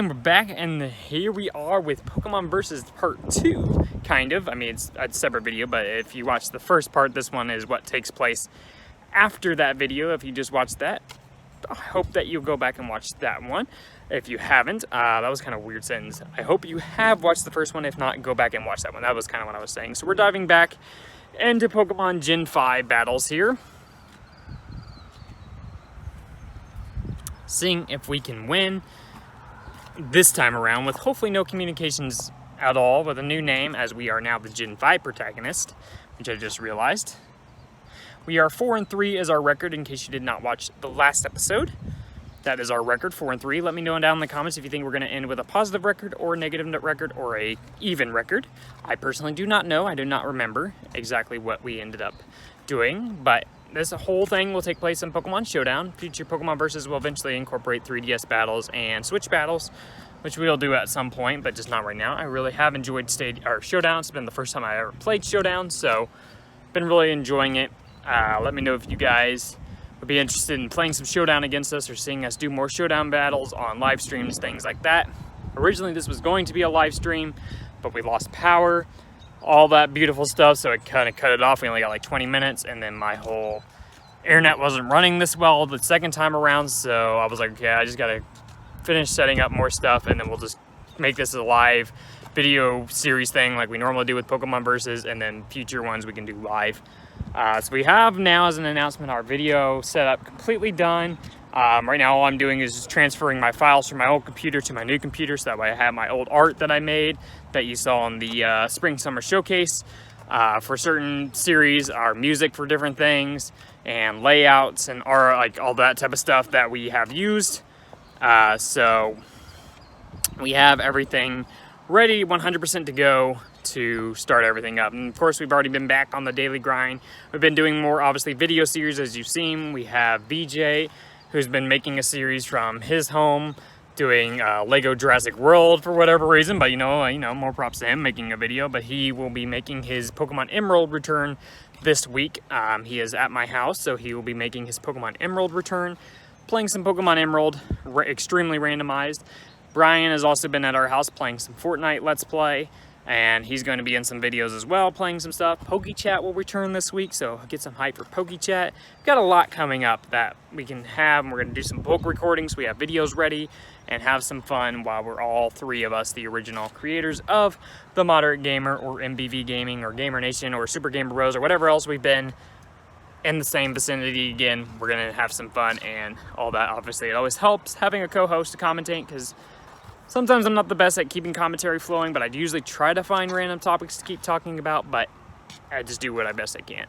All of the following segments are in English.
And we're back, and here we are with Pokemon Versus Part 2, kind of. I mean, it's a separate video, but if you watch the first part, this one is what takes place after that video. If you just watched that, I hope that you'll go back and watch that one. If you haven't, that was kind of a weird sentence. I hope you have watched the first one. If not, go back and watch that one. That was kind of what I was saying. So we're diving back into Pokemon Gen 5 battles here. Seeing if we can win this time around with hopefully no communications at all with a new name, as we are now the Gen 5 protagonist, which I just realized. We are 4-3 as our record, in case you did not watch the last episode. That is our record, 4-3. Let me know down in the comments if you think we're going to end with a positive record or a negative record or a even record. I personally do not know. I do not remember exactly what we ended up doing, but this whole thing will take place in Pokemon Showdown. Future Pokemon Versus will eventually incorporate 3DS battles and Switch battles, which we'll do at some point, but just not right now. I really have enjoyed Showdown. It's been the first time I ever played Showdown, so been really enjoying it. Let me know if you guys would be interested in playing some Showdown against us or seeing us do more Showdown battles on live streams, things like that. Originally, this was going to be a live stream, but we lost power, all that beautiful stuff, so it kind of cut it off. We only got like 20 minutes, and then my whole internet wasn't running this well the second time around, so I was like, okay, I just gotta finish setting up more stuff, and then we'll just make this a live video series thing like we normally do with Pokemon Versus, and then future ones we can do live. So we have now, as an announcement, our video setup completely done. Right now all I'm doing is just transferring my files from my old computer to my new computer, so that way I have my old art that I made that you saw on the Spring Summer Showcase for certain series, our music for different things, and layouts and our, like, all that type of stuff that we have used. So we have everything ready 100% to go to start everything up. And of course, we've already been back on the daily grind. We've been doing more, obviously, video series, as you've seen. We have VJ, who's been making a series from his home, doing Lego Jurassic World for whatever reason, but you know, more props to him making a video. But he will be making his Pokemon Emerald return this week. He is at my house, so he will be making his Pokemon Emerald return, playing some Pokemon Emerald, extremely randomized. Brian has also been at our house playing some Fortnite Let's Play, and he's going to be in some videos as well, playing some stuff. PokeChat will return this week, so get some hype for PokeChat. We've got a lot coming up that we can have, and we're going to do some bulk recordings. We have videos ready and have some fun while we're all three of us the original creators of The Moderate Gamer, or MBV Gaming, or Gamer Nation, or Super Gamer Bros, or whatever else we've been in the same vicinity. Again, we're going to have some fun and all that. Obviously, it always helps having a co-host to commentate, because sometimes I'm not the best at keeping commentary flowing, but I usually try to find random topics to keep talking about, but I just do what I best I can.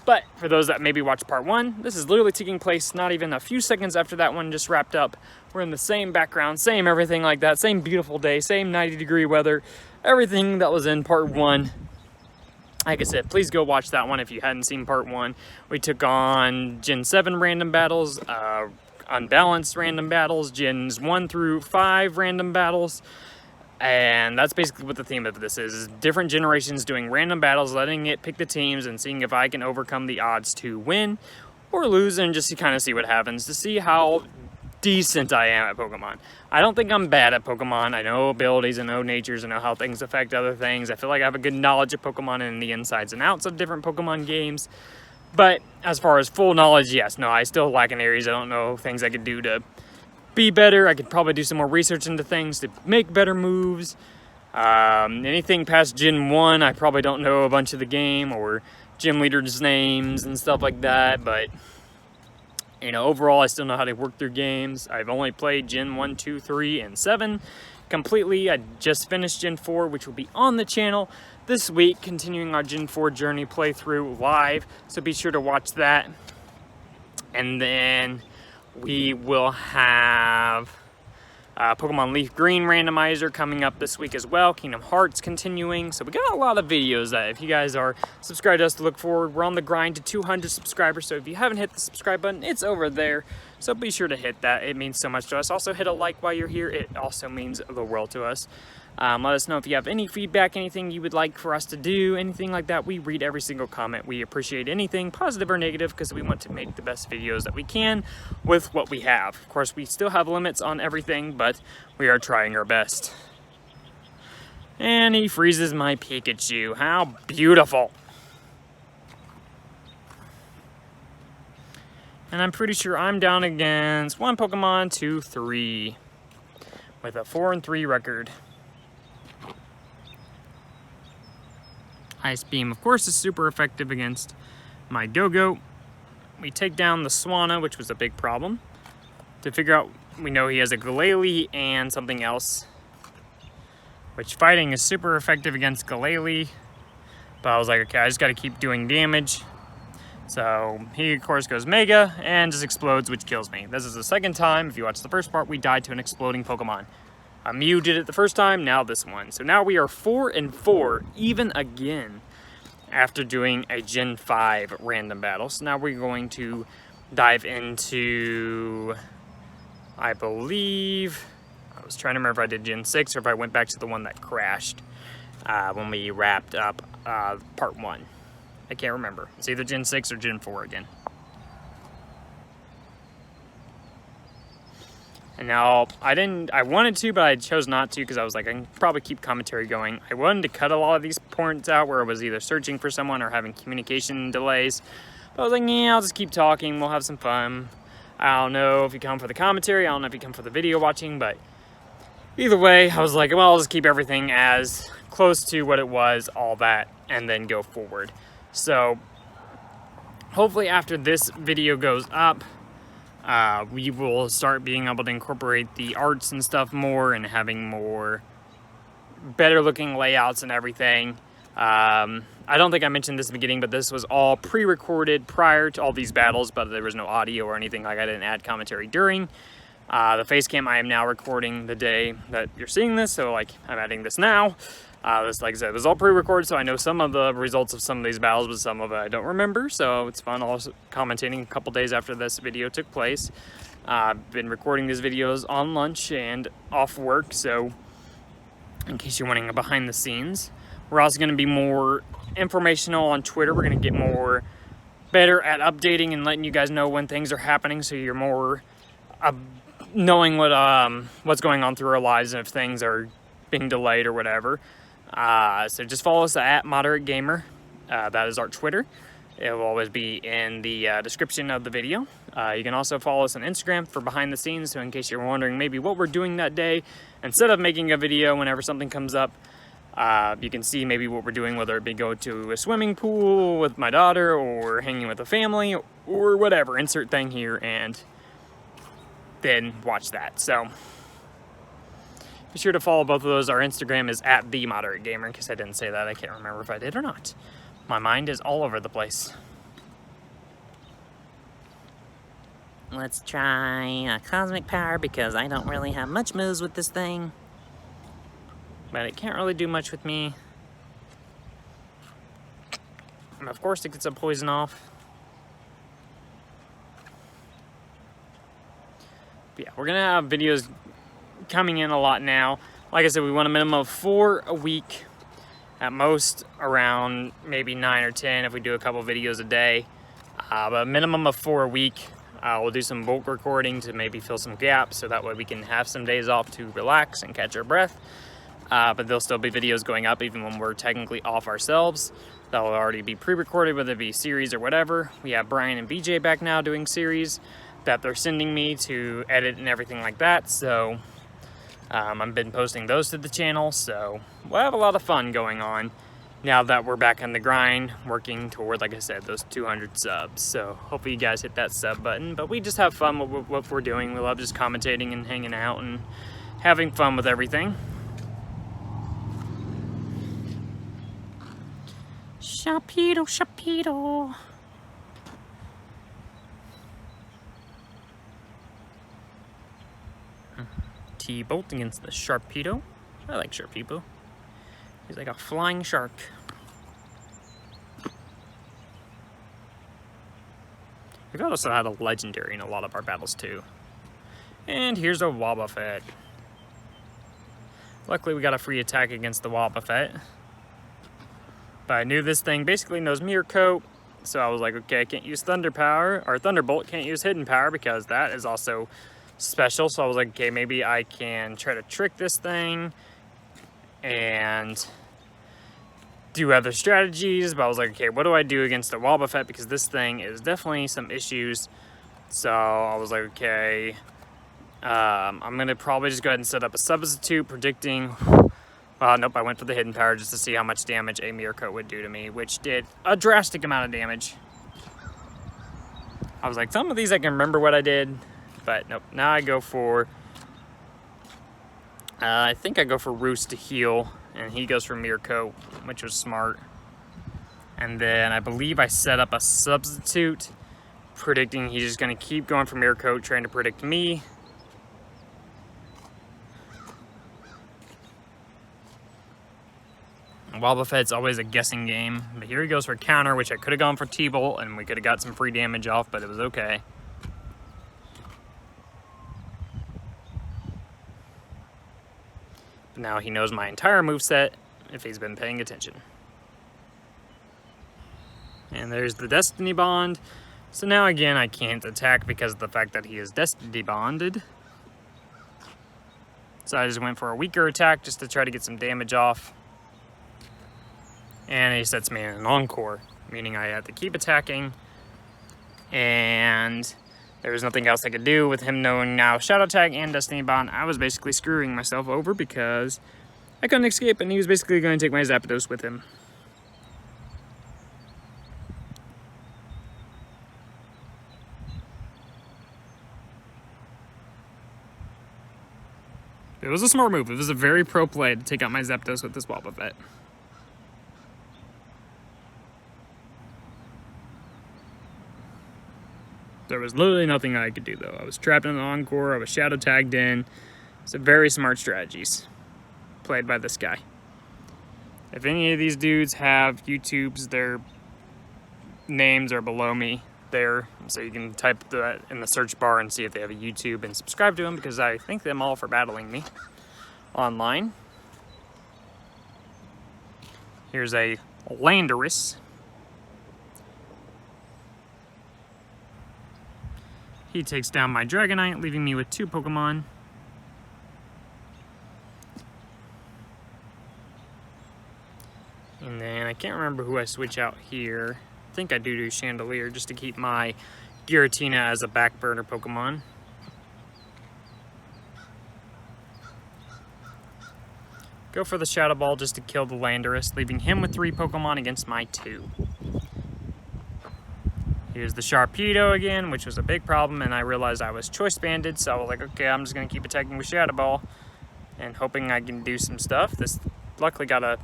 But for those that maybe watched part one, this is literally taking place not even a few seconds after that one just wrapped up. We're in the same background, same everything like that, same beautiful day, same 90-degree weather, everything that was in part one. Like I said, please go watch that one if you hadn't seen part one. We took on Gen 7 random battles, unbalanced random battles, Gens 1 through 5 random battles, and that's basically what the theme of this is different generations doing random battles, letting it pick the teams and seeing if I can overcome the odds to win or lose, and just to kind of see what happens, to see how decent I am at Pokemon. I don't think I'm bad at Pokemon. I know abilities, I know natures, I know how things affect other things. I feel like I have a good knowledge of Pokemon and the insides and outs of different Pokemon games. But as far as full knowledge, yes, no, I still lack in areas. I don't know things I could do to be better. I could probably do some more research into things to make better moves. Anything past Gen 1, I probably don't know a bunch of the game or gym leaders' names and stuff like that. But, you know, overall, I still know how to work through games. I've only played Gen 1, 2, 3, and 7 completely. I just finished Gen 4, which will be on the channel this week, continuing our Gen 4 journey playthrough live, so be sure to watch that. And then we will have Pokemon Leaf Green randomizer coming up this week as well. Kingdom Hearts continuing. So we got a lot of videos that if you guys are subscribed to us to look forward. We're on the grind to 200 subscribers. So if you haven't hit the subscribe button, it's over there. So be sure to hit that. It means so much to us. Also hit a like while you're here. It also means the world to us. Let us know if you have any feedback, anything you would like for us to do, anything like that. We read every single comment. We appreciate anything, positive or negative, because we want to make the best videos that we can with what we have. Of course, we still have limits on everything, but we are trying our best. And he freezes my Pikachu. How beautiful. And I'm pretty sure I'm down against one Pokemon to 3 with a 4-3 record. Ice Beam, of course, is super effective against my Go-Go. We take down the Swanna, which was a big problem. To figure out, we know he has a Glalie and something else, which fighting is super effective against Glalie. But I was like, okay, I just got to keep doing damage. So he, of course, goes Mega and just explodes, which kills me. This is the second time, if you watch the first part, we died to an exploding Pokemon. Mew did it the first time, now this one. So now we are 4-4, even again, after doing a Gen 5 random battle. So now we're going to dive into, I believe, I was trying to remember if I did Gen 6 or if I went back to the one that crashed when we wrapped up part 1. I can't remember. It's either Gen 6 or Gen 4 again. And now, I wanted to, but I chose not to because I was like, I can probably keep commentary going. I wanted to cut a lot of these points out where I was either searching for someone or having communication delays. But I was like, yeah, I'll just keep talking. We'll have some fun. I don't know if you come for the commentary. I don't know if you come for the video watching, but either way, I was like, well, I'll just keep everything as close to what it was, all that, and then go forward. So, hopefully after this video goes up, we will start being able to incorporate the arts and stuff more and having more better looking layouts and everything. I don't think I mentioned this at the beginning, but this was all pre-recorded prior to all these battles, but there was no audio or anything. Like I didn't add commentary during. The face cam I am now recording the day that you're seeing this, so like I'm adding this now. This, like I said, it was all pre-recorded, so I know some of the results of some of these battles, but some of it I don't remember, so it's fun also commentating a couple days after this video took place. I've been recording these videos on lunch and off work, so in case you're wanting a behind the scenes. We're also going to be more informational on Twitter. We're going to get more better at updating and letting you guys know when things are happening, so you're more knowing what's going on through our lives and if things are being delayed or whatever. So just follow us at Moderate Gamer. That is our Twitter. It will always be in the description of the video. You can also follow us on Instagram for behind the scenes, so in case you're wondering maybe what we're doing that day, instead of making a video whenever something comes up, you can see maybe what we're doing, whether it be go to a swimming pool with my daughter or hanging with a family or whatever. Insert thing here and then watch that. So be sure to follow both of those. Our Instagram is at @TheModerateGamer, in case I didn't say that. I can't remember if I did or not. My mind is all over the place. Let's try a Cosmic Power because I don't really have much moves with this thing. But it can't really do much with me. And of course it gets a poison off. But yeah, we're gonna have videos coming in a lot now. Like I said, we want a minimum of 4 a week, at most around maybe 9 or 10 if we do a couple videos a day, but a minimum of 4 a week. We'll do some bulk recording to maybe fill some gaps, so that way we can have some days off to relax and catch our breath. But there'll still be videos going up even when we're technically off ourselves. That will already be pre-recorded, whether it be series or whatever. We have Brian and BJ back now doing series that they're sending me to edit and everything like that. So I've been posting those to the channel, so we'll have a lot of fun going on now that we're back on the grind, working toward, like I said, those 200 subs. So hopefully you guys hit that sub button, but we just have fun with what we're doing. We love just commentating and hanging out and having fun with everything. Sharpedo, Sharpedo. T-Bolt against the Sharpedo. I like Sharpedo. He's like a flying shark. We've also had a legendary in a lot of our battles too. And here's a Wobbuffet. Luckily we got a free attack against the Wobbuffet. But I knew this thing basically knows Mirror Coat, so I was like, okay, I can't use Thunder Power, or Thunderbolt, can't use Hidden Power because that is also special. So I was like, okay, maybe I can try to trick this thing and do other strategies. But I was like, okay, what do I do against the Wobbuffet, because this thing is definitely some issues. So I was like, okay, I'm gonna probably just go ahead and set up a substitute, predicting, nope, I went for the Hidden Power just to see how much damage a Mirror Coat would do to me, which did a drastic amount of damage. I was like, some of these I can remember what I did, but nope. Now I go for, I think I go for Roost to heal, and he goes for Mirror Coat, which was smart. And then I believe I set up a substitute, predicting he's just gonna keep going for Mirror Coat, trying to predict me. Wobbuffet's always a guessing game, but here he goes for a counter, which I could have gone for T-Bolt, and we could have got some free damage off, but it was okay. But now he knows my entire moveset, if he's been paying attention. And there's the Destiny Bond. So now again, I can't attack because of the fact that he is Destiny Bonded. So I just went for a weaker attack just to try to get some damage off. And he sets me in an Encore, meaning I had to keep attacking. And there was nothing else I could do with him knowing now Shadow Tag and Destiny Bond. I was basically screwing myself over because I couldn't escape, and he was basically going to take my Zapdos with him. It was a smart move. It was a very pro play to take out my Zapdos with this Wobbuffet. There was literally nothing I could do, though. I was trapped in an Encore. I was Shadow Tagged in. It's a very smart strategies played by this guy. If any of these dudes have YouTubes, their names are below me there. So you can type that in the search bar and see if they have a YouTube and subscribe to them, because I thank them all for battling me online. Here's a Landorus. He takes down my Dragonite, leaving me with 2 Pokemon. And then I can't remember who I switch out here. I think I do Chandelier just to keep my Giratina as a back burner Pokemon. Go for the Shadow Ball just to kill the Landorus, leaving him with 3 Pokemon against my 2. Here's the Sharpedo again, which was a big problem, and I realized I was choice banded, so I was like, okay, I'm just gonna keep attacking with Shadow Ball and hoping I can do some stuff. This luckily got a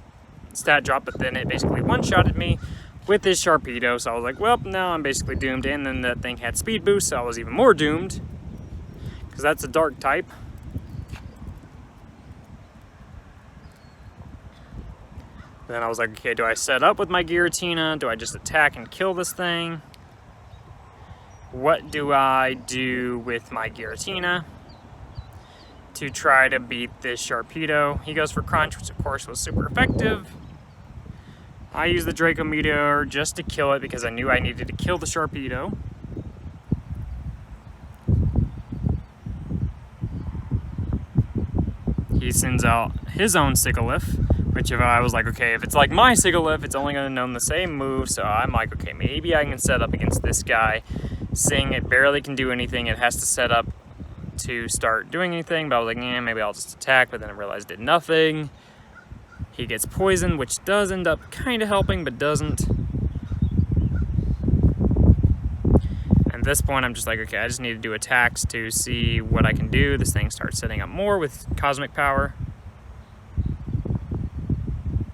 stat drop, but then it basically one-shotted me with this Sharpedo, so I was like, well, now I'm basically doomed. And then that thing had speed boost, so I was even more doomed, because that's a dark type. Then I was like, okay, do I set up with my Giratina? Do I just attack and kill this thing? What do I do with my Giratina to try to beat this Sharpedo? He goes for Crunch, which of course was super effective. I use the Draco Meteor just to kill it because I knew I needed to kill the Sharpedo. He sends out his own Sigilyph, which if I was like, okay, if it's like my Sigilyph, it's only going to know the same move. So I'm like, okay, maybe I can set up against this guy. Seeing it barely can do anything, it has to set up to start doing anything. But I was like, yeah, maybe I'll just attack. But then I realized it did nothing. He gets poisoned, which does end up kind of helping, but doesn't. At this point, I'm just like, okay, I just need to do attacks to see what I can do. This thing starts setting up more with Cosmic Power.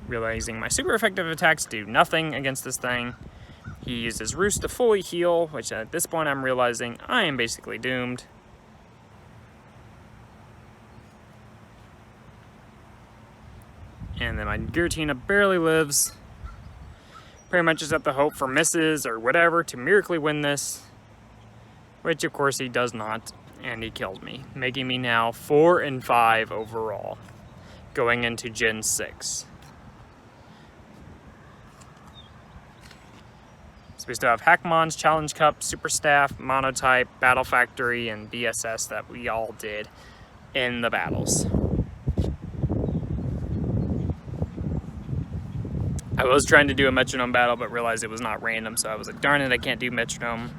Realizing my super effective attacks do nothing against this thing. He uses Roost to fully heal, which at this point I'm realizing I am basically doomed. And then my Giratina barely lives. Pretty much just have to hope for misses or whatever to miraculously win this. Which of course he does not, and he killed me, making me now 4-5 overall. going into Gen 6. So we still have Hackmon's, Challenge Cup, Super Staff, Monotype, Battle Factory, and BSS that we all did in the battles. I was trying to do a metronome battle, but realized it was not random, so I was like, darn it, I can't do metronome.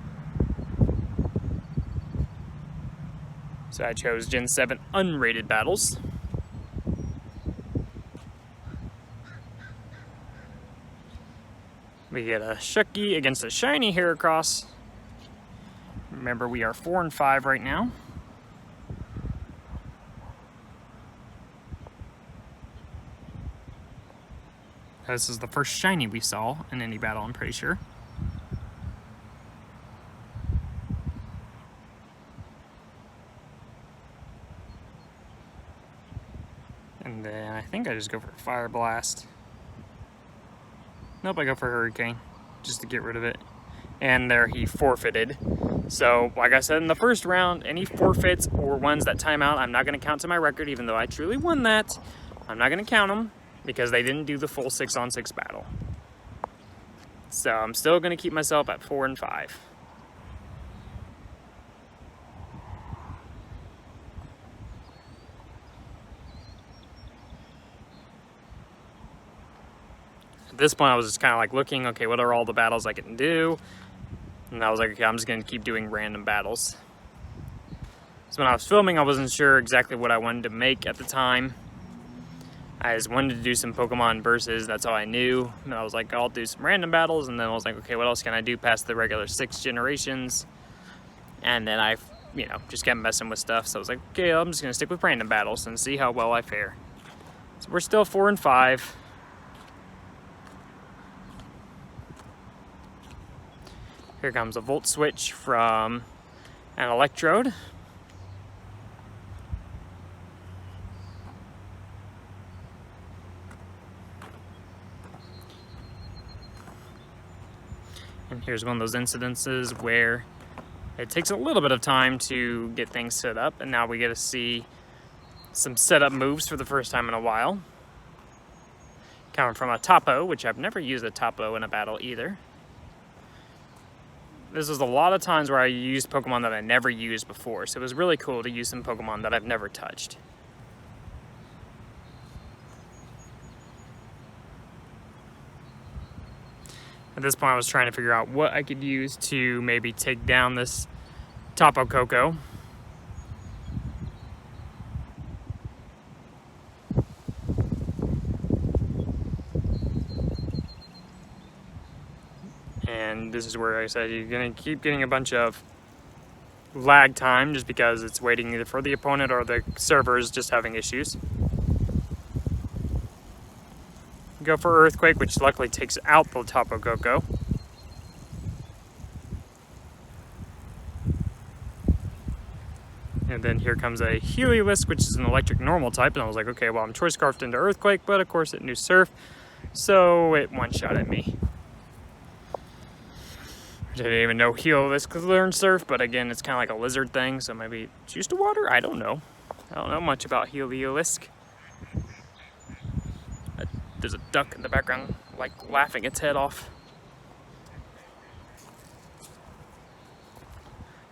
So I chose Gen 7 unrated battles. We get a Shucky against a shiny Heracross. Remember, we are 4 and 5 right now. This is the first shiny we saw in any battle, I'm pretty sure. And then I think I just go for Fire Blast. Nope, I go for Hurricane, just to get rid of it. And there he forfeited. So, like I said in the first round, any forfeits or ones that time out, I'm not going to count to my record, even though I truly won that. I'm not going to count them, because they didn't do the full 6-on-6 battle. So, I'm still going to keep myself at 4 and 5. At this point, I was just kind of like looking, okay, what are all the battles I can do? And I was like, okay, I'm just going to keep doing random battles. So when I was filming, I wasn't sure exactly what I wanted to make at the time. I just wanted to do some Pokemon versus, that's all I knew. And I was like, I'll do some random battles. And then I was like, okay, what else can I do past the regular 6 generations? And then I, just kept messing with stuff. So I was like, okay, I'm just going to stick with random battles and see how well I fare. So we're still 4 and 5. Here comes a Volt Switch from an Electrode. And here's one of those incidences where it takes a little bit of time to get things set up, and now we get to see some setup moves for the first time in a while. Coming from a Tapo, which I've never used a Tapo in a battle either. This was a lot of times where I used Pokemon that I never used before, so it was really cool to use some Pokemon that I've never touched. At this point, I was trying to figure out what I could use to maybe take down this Tapu Koko. And this is where I said you're going to keep getting a bunch of lag time just because it's waiting either for the opponent or the server is just having issues. Go for Earthquake, which luckily takes out the Tapu Koko. And then here comes a Heliolisk, which is an electric normal type, and I was like, okay, well, I'm Choice Scarfed into Earthquake, but of course it knew Surf, so it one-shot at me. I didn't even know Heliolisk could learn Surf, but again, it's kind of like a lizard thing, so maybe it's used to water? I don't know. I don't know much about Heliolisk. There's a duck in the background, like laughing its head off.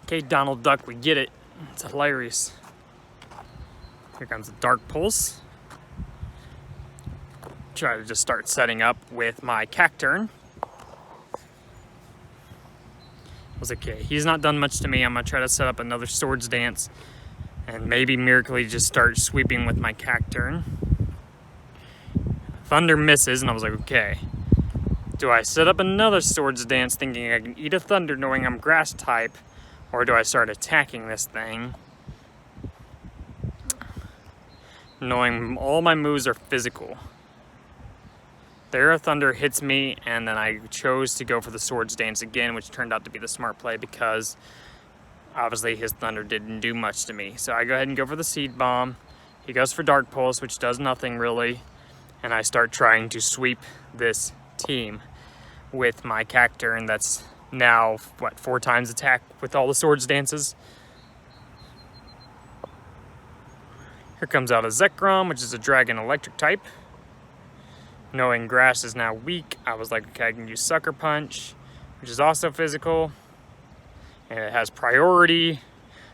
Okay, Donald Duck, we get it. It's hilarious. Here comes the Dark Pulse. Try to just start setting up with my Cacturn. I was like, okay, he's not done much to me. I'm gonna try to set up another Swords Dance and maybe miraculously just start sweeping with my Cacturn. Thunder misses, and I was like, okay, do I set up another Swords Dance thinking I can eat a Thunder knowing I'm Grass type, or do I start attacking this thing knowing all my moves are physical? There, a Thunder hits me, and then I chose to go for the Swords Dance again, which turned out to be the smart play because obviously his Thunder didn't do much to me. So I go ahead and go for the Seed Bomb. He goes for Dark Pulse, which does nothing really, and I start trying to sweep this team with my Cacturn that's now, 4 times attack with all the Swords Dances. Here comes out a Zekrom, which is a dragon electric type. Knowing grass is now weak, I was like, okay, I can use Sucker Punch, which is also physical. And it has priority.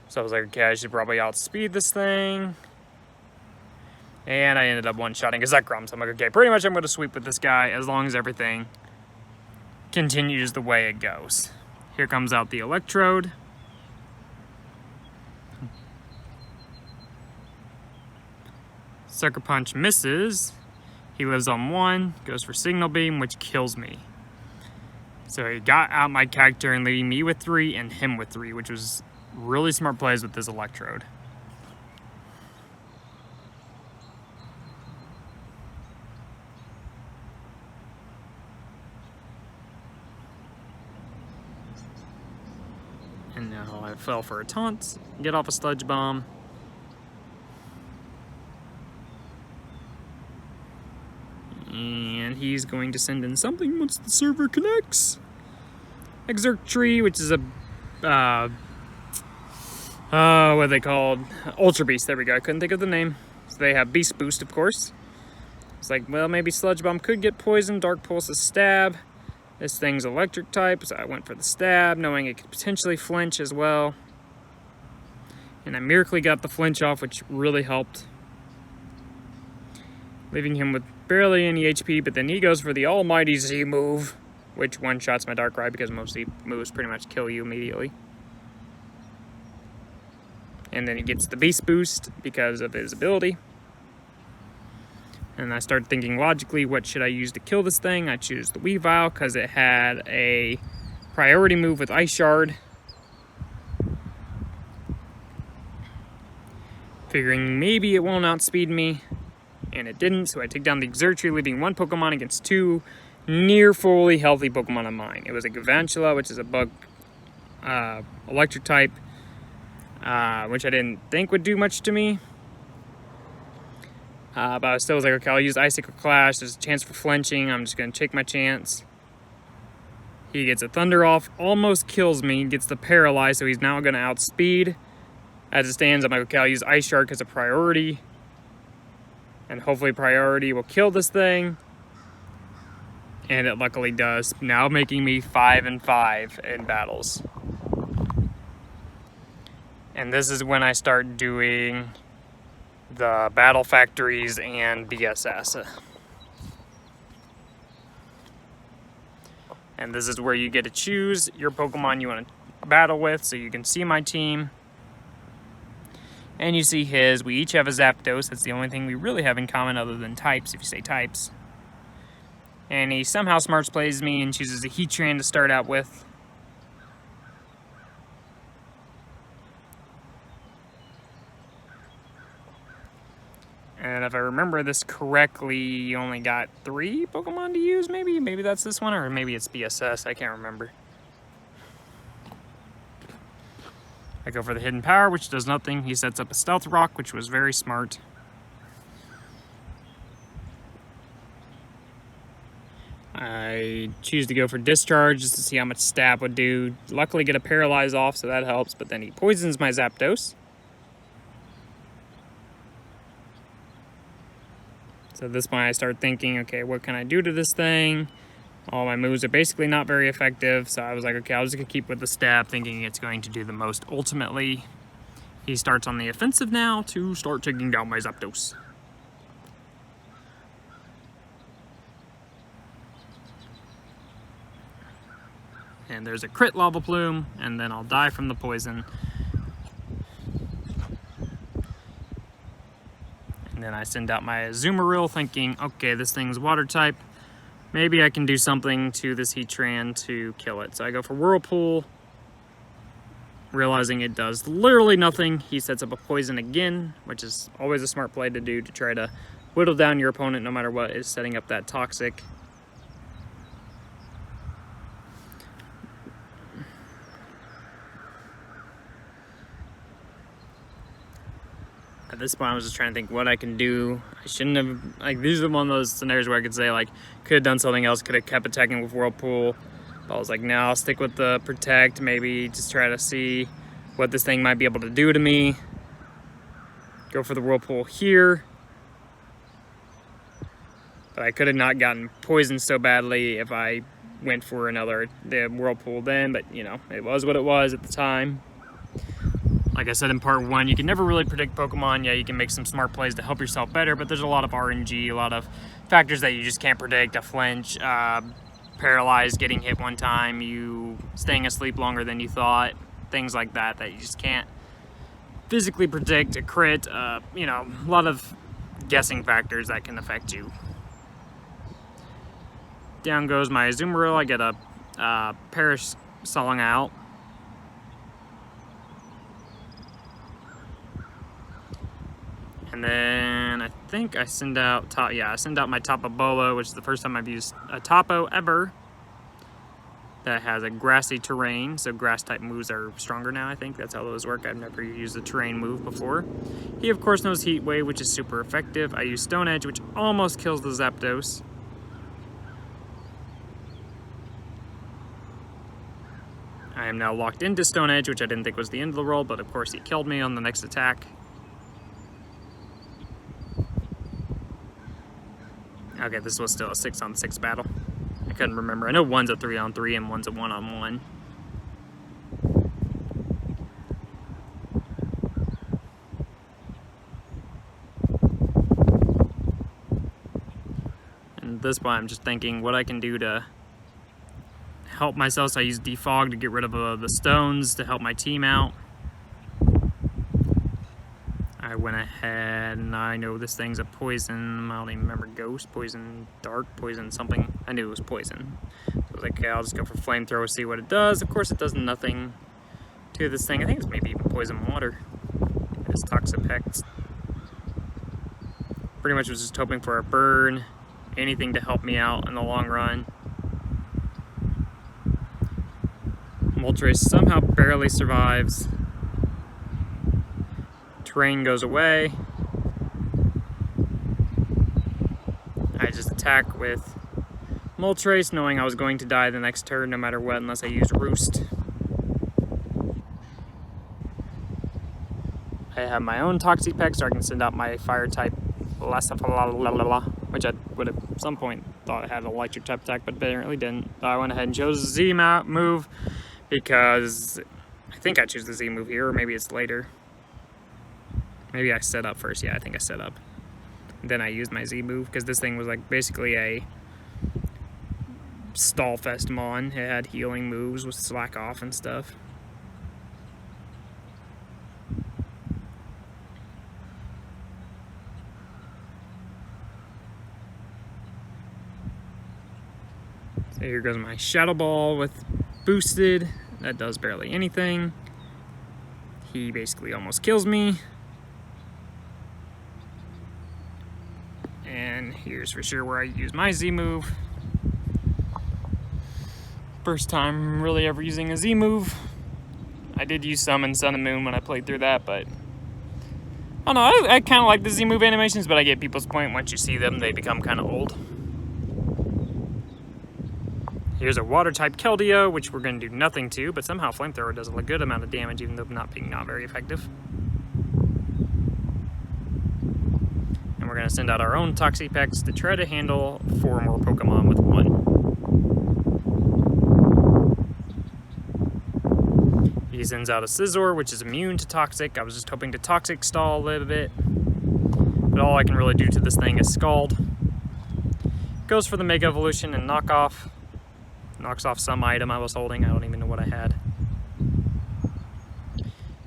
So I was like, okay, I should probably outspeed this thing. And I ended up one-shotting a Zekrom. So I'm like, okay, pretty much I'm going to sweep with this guy as long as everything continues the way it goes. Here comes out the Electrode. Sucker Punch misses. He lives on 1, goes for Signal Beam, which kills me. So he got out my character and leaving me with 3 and him with 3, which was really smart plays with this Electrode. And now I fell for a taunt, get off a Sludge Bomb. And he's going to send in something once the server connects. Exertree, which is a, what are they called? Ultra Beast, there we go, I couldn't think of the name. So they have Beast Boost, of course. It's like, well, maybe Sludge Bomb could get poisoned. Dark Pulse is Stab. This thing's electric type, so I went for the Stab, knowing it could potentially flinch as well. And I miraculously got the flinch off, which really helped. Leaving him with barely any HP, but then he goes for the almighty Z move, which one-shots my Darkrai because most Z moves pretty much kill you immediately. And then he gets the Beast Boost because of his ability. And I started thinking logically, what should I use to kill this thing? I choose the Weavile because it had a priority move with Ice Shard. Figuring maybe it won't outspeed me, and it didn't, so I take down the Exertree, leaving 1 Pokemon against 2 near fully healthy Pokemon of mine. It was a Galvantula, which is a bug electric type, which I didn't think would do much to me. But I still was like, okay, I'll use Icicle Clash. There's a chance for flinching. I'm just going to take my chance. He gets a Thunder off, almost kills me, gets the Paralyze, so he's now going to outspeed. As it stands, I'm like, okay, I'll use Ice Shard because of priority. And hopefully priority will kill this thing. And it luckily does, now making me 5-5 in battles. And this is when I start doing the battle factories and BSS. And this is where you get to choose your Pokemon you want to battle with, so you can see my team. And you see his. We each have a Zapdos. That's the only thing we really have in common other than types, if you say types. And he somehow smarts plays me and chooses a Heatran to start out with. And if I remember this correctly, you only got 3 Pokemon to use, maybe? Maybe that's this one, or maybe it's BSS, I can't remember. I go for the Hidden Power, which does nothing. He sets up a Stealth Rock, which was very smart. I choose to go for Discharge just to see how much Stab would do. Luckily get a Paralyze off, so that helps, but then he poisons my Zapdos. So at this point I start thinking, okay, what can I do to this thing? All my moves are basically not very effective, so I was like, okay, I'll just keep with the Stab, thinking it's going to do the most ultimately. He starts on the offensive now to start taking down my Zapdos. And there's a crit Lava Plume, and then I'll die from the poison. And then I send out my Azumarill thinking, okay, this thing's water type. Maybe I can do something to this Heatran to kill it. So I go for Whirlpool, realizing it does literally nothing. He sets up a poison again, which is always a smart play to do to try to whittle down your opponent no matter what is setting up that toxic. At this point, I was just trying to think what I can do. I shouldn't have, like, these are one of those scenarios where I could say, like, could have done something else, could have kept attacking with Whirlpool. But I was like, no, I'll stick with the Protect, maybe just try to see what this thing might be able to do to me. Go for the Whirlpool here. But I could have not gotten poisoned so badly if I went for the Whirlpool then, but you know, it was what it was at the time. Like I said in part 1, you can never really predict Pokemon. Yeah, you can make some smart plays to help yourself better, but there's a lot of RNG, a lot of factors that you just can't predict. A flinch, paralyzed, getting hit one time, you staying asleep longer than you thought, things like that you just can't physically predict. A crit, you know, a lot of guessing factors that can affect you. Down goes my Azumarill. I get a Perish Song out. And then I think I send out I send out my Tapu Bolo, which is the first time I've used a Tapu ever that has a grassy terrain, so grass type moves are stronger now. I think that's how those work. I've never used a terrain move before. He of course knows Heat Wave, which is super effective. I use Stone Edge, which almost kills the Zapdos. I am now locked into Stone Edge, which I didn't think was the end of the roll, but of course he killed me on the next attack. Okay, this was still a 6-on-6 battle. I couldn't remember. I know one's a 3-on-3 and one's a 1-on-1. And at this point, I'm just thinking what I can do to help myself. So I use Defog to get rid of the stones to help my team out. I went ahead and I know this thing's a poison. I don't even remember ghost, poison, dark, poison, something. I knew it was poison. So I was like, okay, I'll just go for flamethrower, see what it does. Of course, it does nothing to this thing. I think it's maybe even poison water. It's Toxapex. Pretty much was just hoping for a burn, anything to help me out in the long run. Moltres somehow barely survives. Terrain goes away. I just attack with Moltres, knowing I was going to die the next turn no matter what, unless I used Roost. I have my own Toxapex, so I can send out my fire type which I would have at some point thought it had an electric type attack, but apparently didn't. So I went ahead and chose the Z move because I think I choose the Z move here, or maybe it's later. Maybe I set up first. Yeah, I think I set up. Then I used my Z move because this thing was like basically a stall fest mon. It had healing moves with slack off and stuff. So here goes my Shadow Ball with boosted. That does barely anything. He basically almost kills me. And here's for sure where I use my Z move. First time really ever using a Z move. I did use some in Sun and Moon when I played through that, but I don't know, I kind of like the Z move animations, but I get people's point. Once you see them, they become kind of old. Here's a water type Keldeo, which we're going to do nothing to, but somehow Flamethrower does a good amount of damage, even though not very effective. And we're going to send out our own Toxapex to try to handle 4 more Pokemon with 1. He sends out a Scizor, which is immune to Toxic. I was just hoping to Toxic stall a little bit, but all I can really do to this thing is Scald. Goes for the Mega Evolution and Knockoff. Knocks off some item I was holding. I don't even know what I had.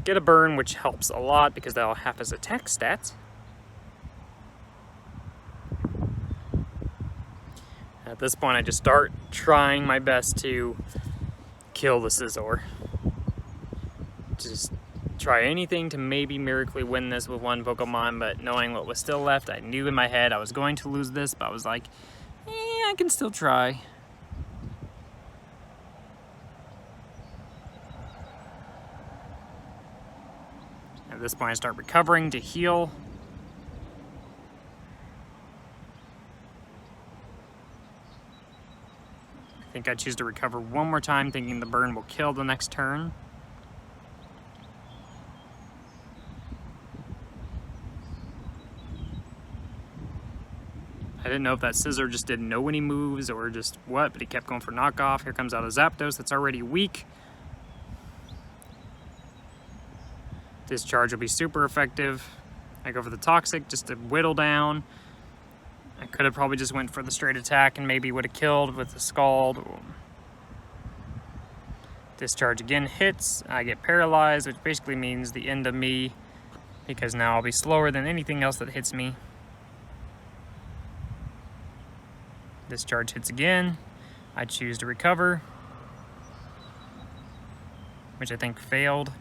Get a burn, which helps a lot because that'll half his attack stats. At this point, I just start trying my best to kill the Scizor. Just try anything to maybe miraculously win this with 1 Pokemon, but knowing what was still left, I knew in my head I was going to lose this, but I was like, I can still try. At this point, I start recovering to heal. I think I choose to recover 1 more time, thinking the burn will kill the next turn. didn't know if that scissor just didn't know when he moves or just what, but he kept going for knockoff. Here comes out a Zapdos that's already weak. Discharge will be super effective. I go for the Toxic just to whittle down. I could have probably just went for the straight attack and maybe would have killed with the Scald. Discharge again hits. I get paralyzed, which basically means the end of me, because now I'll be slower than anything else that hits me. Discharge hits again. I choose to recover, which I think failed.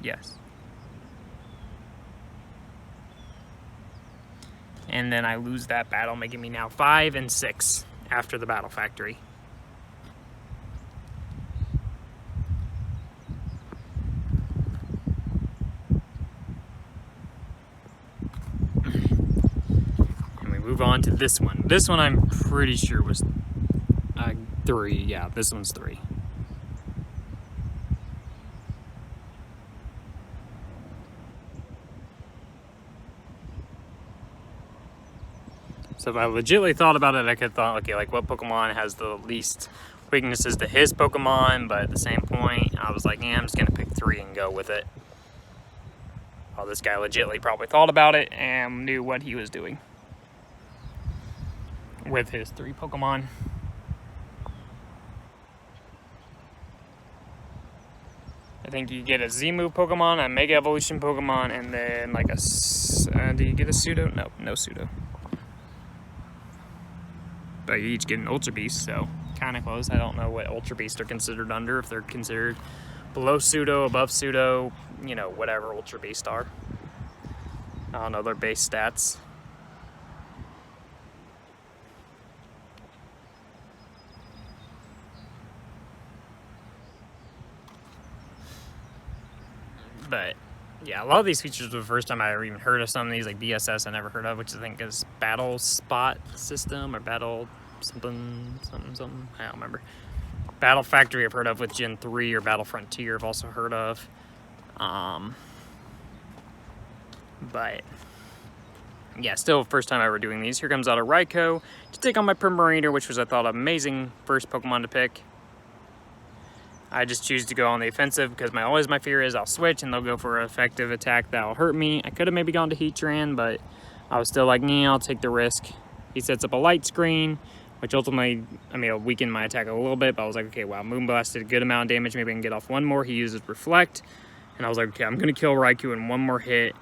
Yes. And then I lose that battle, making me now 5 and 6 after the Battle Factory. And we move on to this one. This one I'm pretty sure was 3. Yeah, this one's 3. So if I legitimately thought about it, I could have thought, okay, like what Pokemon has the least weaknesses to his Pokemon, but at the same point, I was like, yeah, I'm just gonna pick 3 and go with it. Well, this guy legitimately probably thought about it and knew what he was doing with his 3 Pokemon. I think you get a Z-move Pokemon, a Mega Evolution Pokemon, and then like a, do you get a Pseudo? No, no Pseudo. But you each get an Ultra Beast, so kind of close. I don't know what Ultra Beasts are considered under, if they're considered below Pseudo, above Pseudo, you know, whatever Ultra Beasts are. I don't know their base stats. But yeah, a lot of these features were the first time I ever even heard of some of these, like BSS I never heard of, which I think is Battle Spot System or Battle something. I don't remember. Battle Factory I've heard of with Gen 3, or Battle Frontier I've also heard of. But yeah, still first time ever doing these. Here comes out a Raikou to take on my Primarina, which was, I thought, amazing first Pokemon to pick. I just choose to go on the offensive because always my fear is I'll switch and they'll go for an effective attack that'll hurt me. I could have maybe gone to Heatran, but I was still like, nah, I'll take the risk. He sets up a light screen, which ultimately, I mean, it'll weaken my attack a little bit, but I was like, okay, wow, Moonblast did a good amount of damage. Maybe I can get off one more. He uses Reflect, and I was like, okay, I'm going to kill Raikou in one more hit.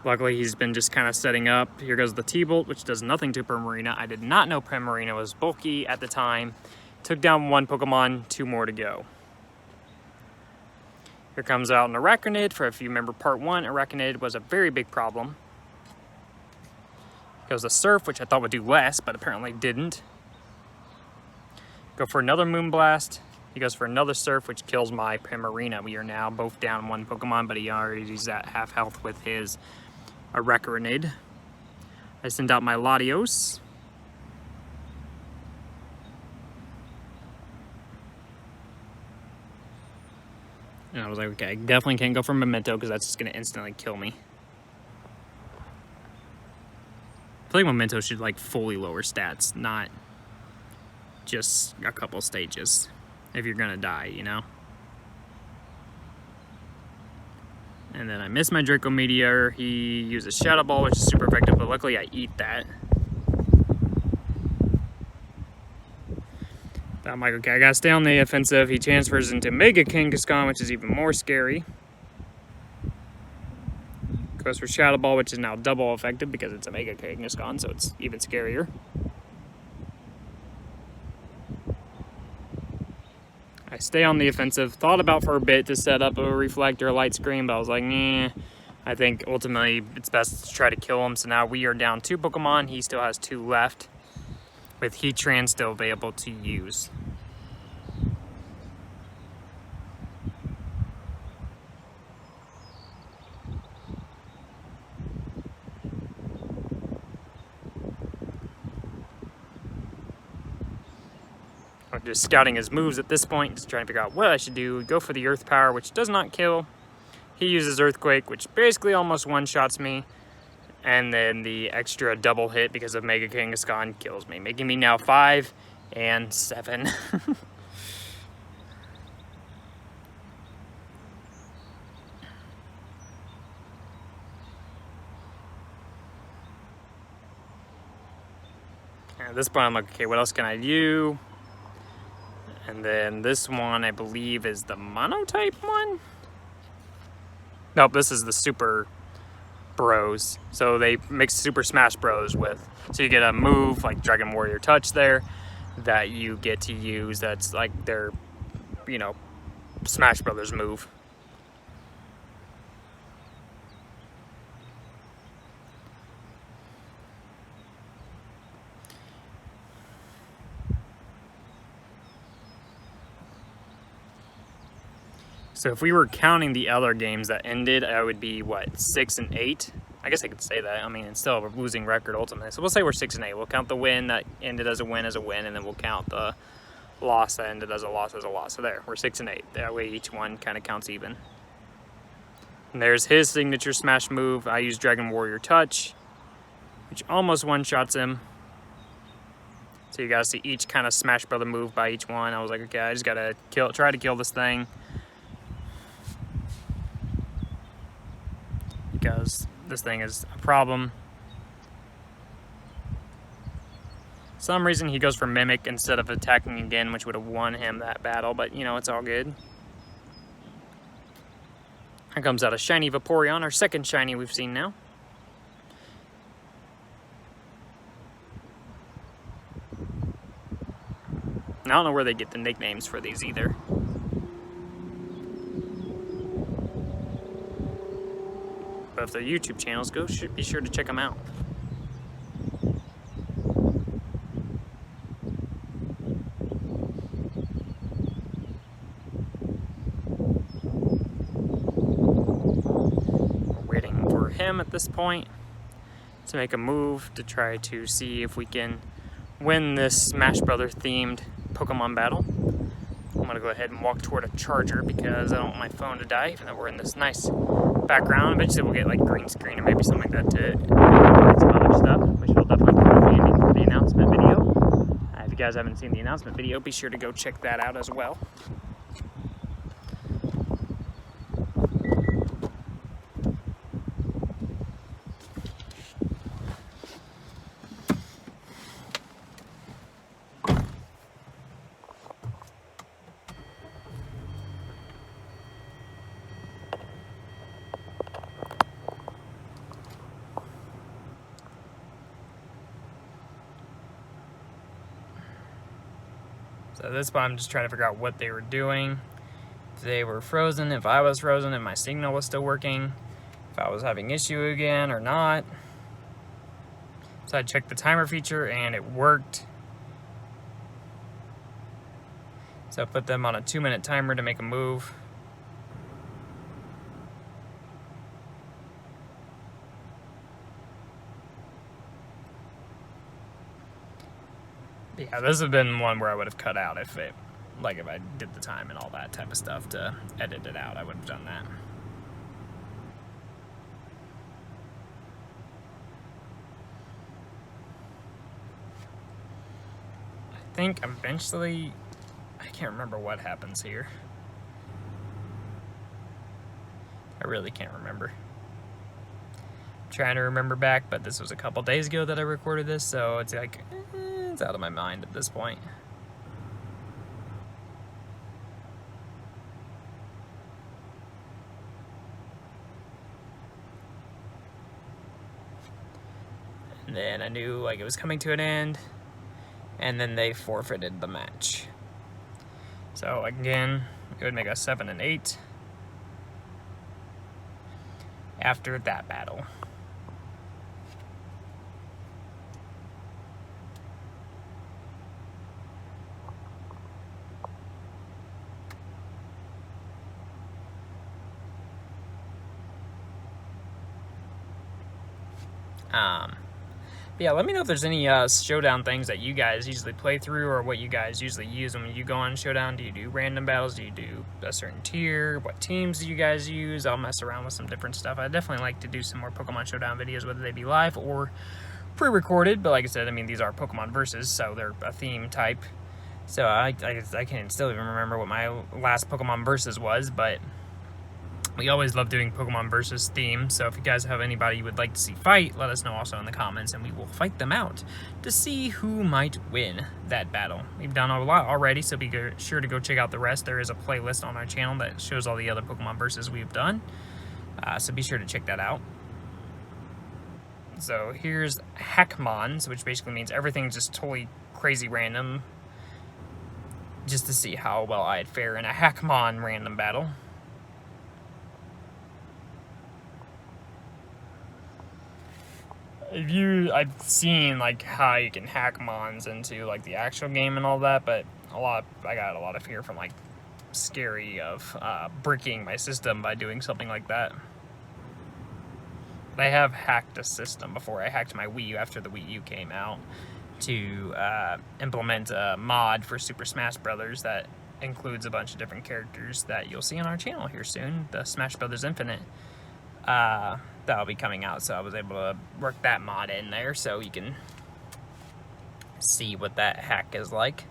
Luckily, he's been just kind of setting up. Here goes the T-Bolt, which does nothing to Primarina. I did not know Primarina was bulky at the time. Took down 1 Pokemon, 2 more to go. Here comes out an Arachnid. For if you remember part 1, Arachnid was a very big problem. Goes a Surf, which I thought would do less, but apparently didn't. Go for another Moonblast. He goes for another Surf, which kills my Primarina. We are now both down 1 Pokemon, but he already is at half health with his Arachnid. I send out my Latios. And I was like, okay, I definitely can't go for Memento because that's just going to instantly kill me. I feel like Memento should like fully lower stats, not just a couple stages if you're going to die, you know? And then I miss my Draco Meteor. He uses Shadow Ball, which is super effective, but luckily I eat that. I'm like, okay, I gotta stay on the offensive. He transfers into Mega Kangaskhan, which is even more scary. Goes for Shadow Ball, which is now double effective because it's a Mega Kangaskhan, so it's even scarier. I stay on the offensive. Thought about for a bit to set up a Reflect or a Light Screen, but I was like, nah. I think ultimately it's best to try to kill him. So now we are down 2 Pokemon. He still has 2 left, with Heatran still available to use. I'm just scouting his moves at this point, just trying to figure out what I should do. Go for the Earth Power, which does not kill. He uses Earthquake, which basically almost one-shots me. And then the extra double hit because of Mega Kangaskhan kills me, making me now 5 and 7. At this point, I'm like, okay, what else can I do? And then this one, I believe, is the monotype one? Nope, this is the Super Bros. So they mix Super Smash Bros with, so you get a move like Dragon Warrior Touch there that you get to use. That's like their, you know, Smash Brothers move. So if we were counting the other games that ended, I would be, what, 6 and 8? I guess I could say that. I mean, it's still a losing record ultimately. So we'll say we're 6 and 8. We'll count the win that ended as a win, and then we'll count the loss that ended as a loss. So there, we're 6 and 8. That way each one kind of counts even. And there's his signature smash move. I use Dragon Warrior Touch, which almost one-shots him. So you gotta see each kind of Smash Brother move by each one. I was like, okay, I just gotta try to kill this thing. Because this thing is a problem. Some reason he goes for Mimic instead of attacking again, which would have won him that battle, but you know, it's all good. Here comes out a shiny Vaporeon, our second shiny we've seen now. And I don't know where they get the nicknames for these either. But if their YouTube channels go, be sure to check them out. We're waiting for him at this point to make a move to try to see if we can win this Smash Brother themed Pokemon battle. I'm gonna go ahead and walk toward a charger because I don't want my phone to die, even though we're in this nice background. Eventually we'll get like green screen or maybe something like that to provide some other stuff, which will definitely come handy for the announcement video. If you guys haven't seen the announcement video, be sure to go check that out as well. So at this point, I'm just trying to figure out what they were doing. If they were frozen, if I was frozen, if my signal was still working, if I was having issue again or not. So I checked the timer feature and it worked. So I put them on a 2-minute timer to make a move. Yeah, this would have been one where I would have cut out if I did the time and all that type of stuff to edit it out. I would have done that. I think eventually, I can't remember what happens here. I really can't remember. I'm trying to remember back, but this was a couple days ago that I recorded this, so it's like, it's out of my mind at this point. And then I knew like it was coming to an end, and then they forfeited the match. So again, it would make a 7 and 8 after that battle. But yeah, let me know if there's any showdown things that you guys usually play through, or what you guys usually use when you go on showdown. Do you do random battles? Do you do a certain tier? What teams do you guys use? I'll mess around with some different stuff. I definitely like to do some more Pokemon showdown videos, whether they be live or pre-recorded. But like I said, I mean, these are Pokemon versus, so they're a theme type. So I can't still even remember what my last Pokemon versus was, but we always love doing Pokemon versus theme. So if you guys have anybody you would like to see fight, let us know also in the comments, and we will fight them out to see who might win that battle. We've done a lot already, so be sure to go check out the rest. There is a playlist on our channel that shows all the other Pokemon versus we've done, so be sure to check that out. So here's Hackmons, which basically means everything's just totally crazy random, just to see how well I'd fare in a Hackmon random battle. I've seen like how you can hack mons into like the actual game and all that, but I got a lot of fear from like scary of bricking my system by doing something like that. I have hacked a system before. I hacked my Wii U after the Wii U came out to implement a mod for Super Smash Brothers that includes a bunch of different characters that you'll see on our channel here soon, the Smash Brothers Infinite. That'll be coming out, so I was able to work that mod in there so you can see what that hack is like.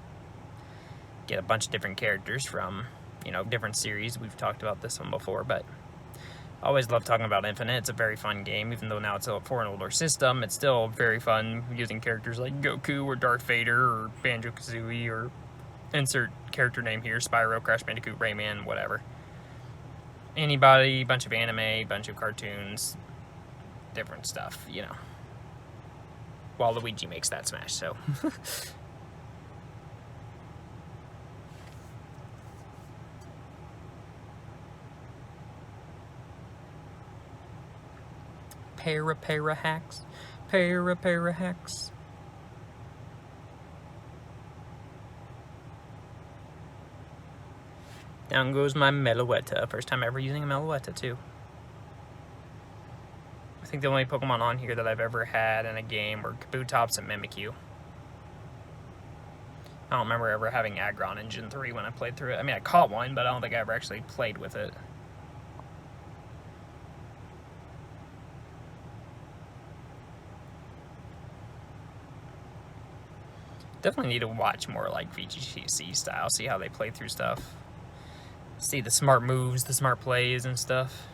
Get a bunch of different characters from, you know, different series. We've talked about this one before, but I always love talking about Infinite. It's a very fun game, even though now it's for an older system. It's still very fun using characters like Goku or Darth Vader or Banjo-Kazooie, or insert character name here, Spyro, Crash Bandicoot, Rayman, whatever. Anybody, bunch of anime, bunch of cartoons, different stuff, you know. While Luigi makes that Smash, so. Para hacks. Para hacks. Down goes my Meloetta. First time ever using a Meloetta, too. I think the only Pokemon on here that I've ever had in a game were Kabutops and Mimikyu. I don't remember ever having Aggron in Gen 3 when I played through it. I mean, I caught one, but I don't think I ever actually played with it. Definitely need to watch more like VGC style, see how they play through stuff. See the smart moves, the smart plays and stuff.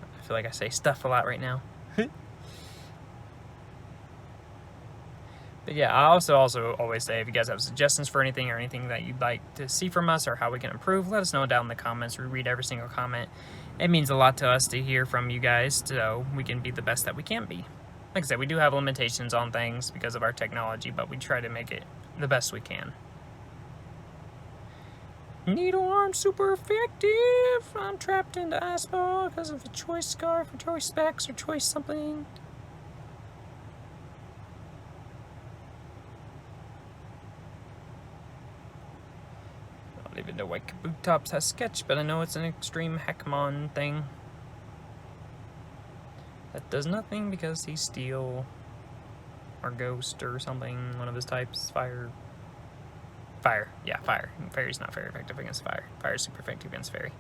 I feel like I say stuff a lot right now. But yeah, I also always say, if you guys have suggestions for anything or anything that you'd like to see from us or how we can improve, let us know down in the comments. We read every single comment. It means a lot to us to hear from you guys so we can be the best that we can be. Like I said, we do have limitations on things because of our technology, but we try to make it the best we can. Needle arm super effective. I'm trapped into ice ball because of a choice scarf or choice specs or choice something. I don't even know why Kabutops has sketch, but I know it's an extreme Hackmon thing. That does nothing because he's steel or ghost or something, one of his types. Fire. Yeah, fire. Fairy's not very effective against fire. Fire is super effective against fairy.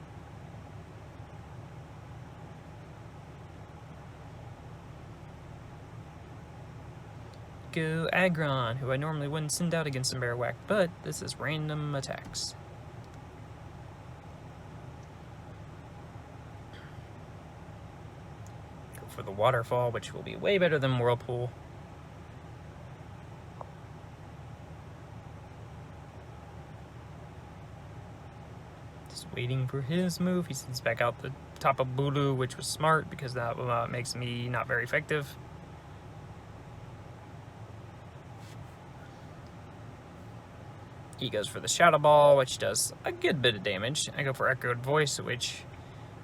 Go Aggron, who I normally wouldn't send out against a Marowak, but this is random attacks. Go for the waterfall, which will be way better than Whirlpool. Waiting for his move. He sends back out the top of Bulu, which was smart because that makes me not very effective. He goes for the Shadow Ball, which does a good bit of damage. I go for Echoed Voice, which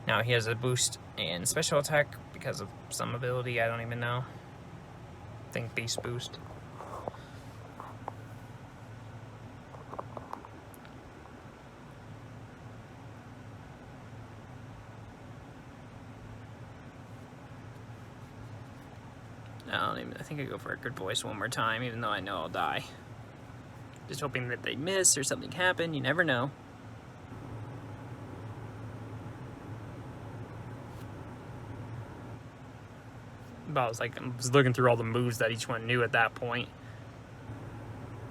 now he has a boost in special attack because of some ability, I don't even know. I think Beast Boost. I think I go for a good voice one more time, even though I know I'll die. Just hoping that they miss or something happen. You never know. But I was looking through all the moves that each one knew at that point.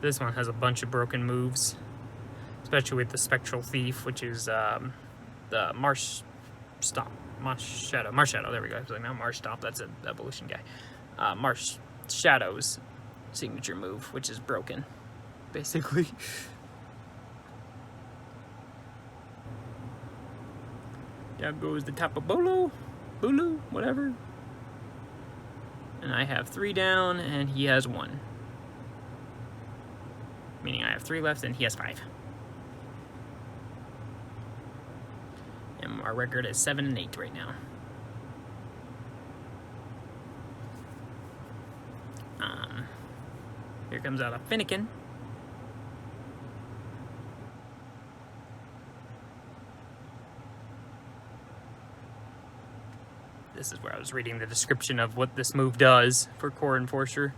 This one has a bunch of broken moves, especially with the Spectral Thief, which is the Marsh Shadow. There we go. I was like, not Marsh Stomp. That's an evolution guy. Marsh Shadow's signature move, which is broken, basically. Down goes the Tapu Bulu, whatever. And I have 3 down, and he has 1. Meaning I have 3 left, and he has 5. And our record is 7 and 8 right now. Here comes out a Finnegan. This is where I was reading the description of what this move does for Core Enforcer.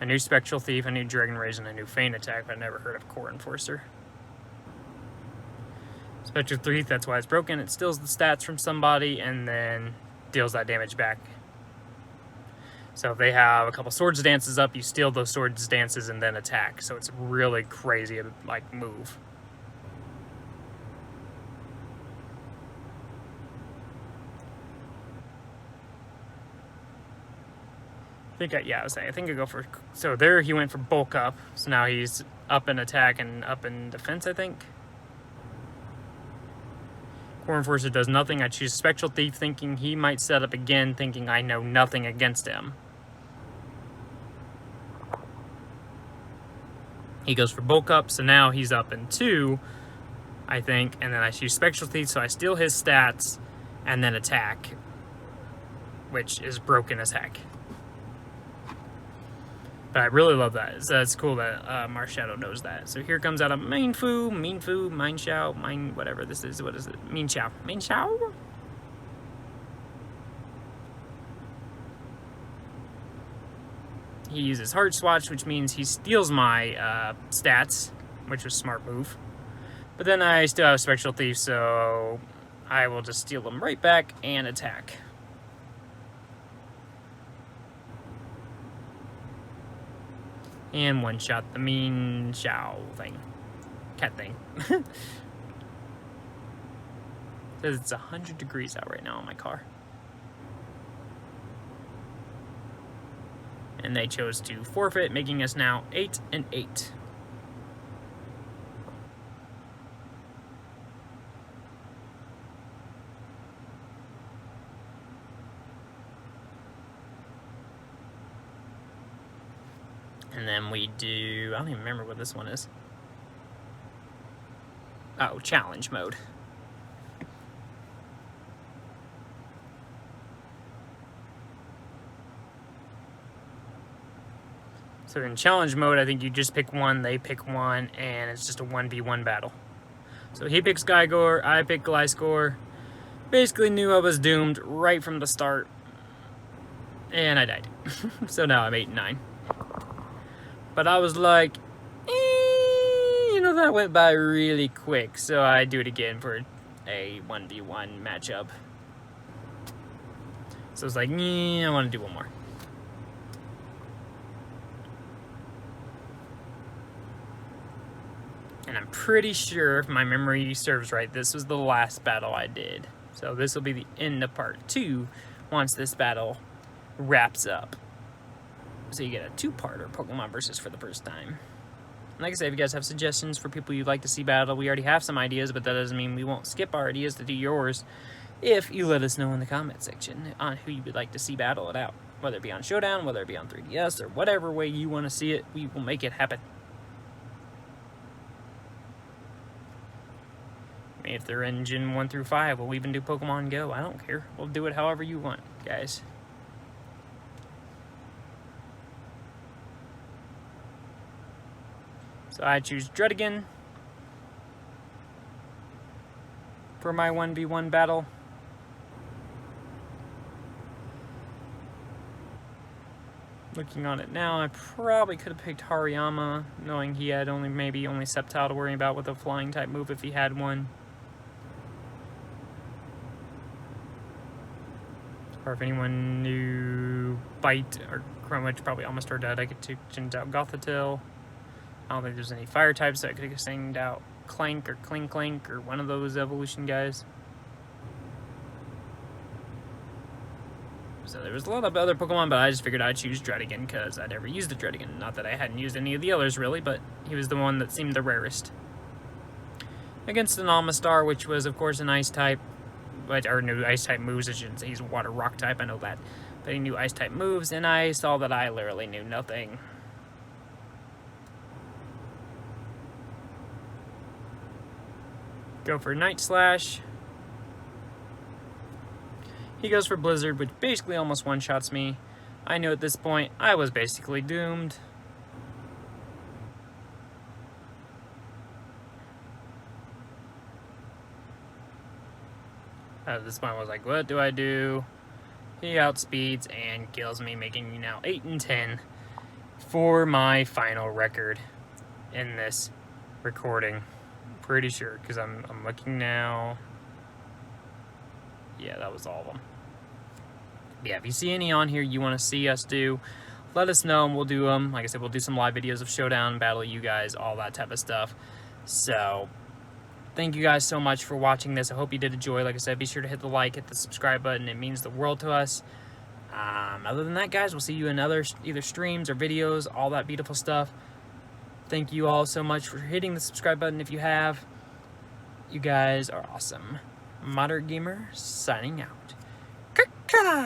I knew Spectral Thief, I knew Dragon Rage, and I knew Feint Attack, but I never heard of Core Enforcer. Spectral Thief, that's why it's broken. It steals the stats from somebody and then deals that damage back. So if they have a couple Swords Dances up, you steal those Swords Dances and then attack. So it's a really crazy, like, move. I think I go for, so there he went for bulk up. So now he's up in attack and up in defense, I think. Core Enforcer does nothing. I choose Spectral Thief thinking he might set up again, thinking I know nothing against him. He goes for bulk up, so now he's up in 2, I think, and then I choose Spectral Thief, so I steal his stats and then attack, which is broken as heck. But I really love that. So it's cool that Marsh Shadow knows that. So here comes out a Mine Fu, whatever this is. What is it? Mean Chow. He uses Heart Swatch, which means he steals my stats, which was a smart move. But then I still have Spectral Thief, so I will just steal them right back and attack. And one-shot the Mean Chow thing. Cat thing. Says it's 100 degrees out right now on my car. And they chose to forfeit, making us now 8 and 8. And then we do, I don't even remember what this one is. Oh, challenge mode. So in challenge mode, I think you just pick one, they pick one, and it's just a 1v1 battle. So he picks Gygor, I pick Gliscor. Basically knew I was doomed right from the start. And I died. So now I'm 8 and 9. But I was like, that went by really quick. So I do it again for a 1v1 matchup. So it's like, I want to do one more. And I'm pretty sure, if my memory serves right, this was the last battle I did. So this will be the end of part 2 once this battle wraps up. So you get a 2-parter Pokemon Versus for the first time. And like I said, if you guys have suggestions for people you'd like to see battle, we already have some ideas, but that doesn't mean we won't skip our ideas to do yours if you let us know in the comment section on who you would like to see battle it out. Whether it be on Showdown, whether it be on 3DS, or whatever way you want to see it, we will make it happen. If they're in Gen 1 through 5, we'll even do Pokemon Go. I don't care. We'll do it however you want, guys. So I choose Druddigon for my 1v1 battle. Looking on it now, I probably could have picked Hariyama, knowing he had only Sceptile to worry about with a flying type move if he had one. Or if anyone knew Bite or Chrome, which probably almost are dead, I could change out Gothitelle. I don't think there's any fire types, so I could have singed out Clank or Clink or one of those evolution guys. So there was a lot of other Pokemon, but I just figured I'd choose Dredigan because I'd never used the Dredigan. Not that I hadn't used any of the others really, but he was the one that seemed the rarest. Against an Amistar, which was of course an Ice type, or new Ice type moves. I shouldn't say he's a Water Rock type, I know that. But he knew Ice type moves, and I saw that I literally knew nothing. Go for Night Slash. He goes for Blizzard, which basically almost one-shots me. I knew at this point I was basically doomed. At this point I was like, what do I do? He outspeeds and kills me, making me now 8 and 10 for my final record in this recording. Pretty sure, because I'm looking now. Yeah, that was all of them. Yeah, if you see any on here you want to see us do, let us know and we'll do them. Like I said, we'll do some live videos of Showdown, battle you guys, all that type of stuff. So, thank you guys so much for watching this. I hope you did enjoy. Like I said, be sure to hit the like, hit the subscribe button. It means the world to us. Other than that, guys, we'll see you in other either streams or videos, all that beautiful stuff. Thank you all so much for hitting the subscribe button if you have. You guys are awesome. Moderate Gamer signing out. Caca!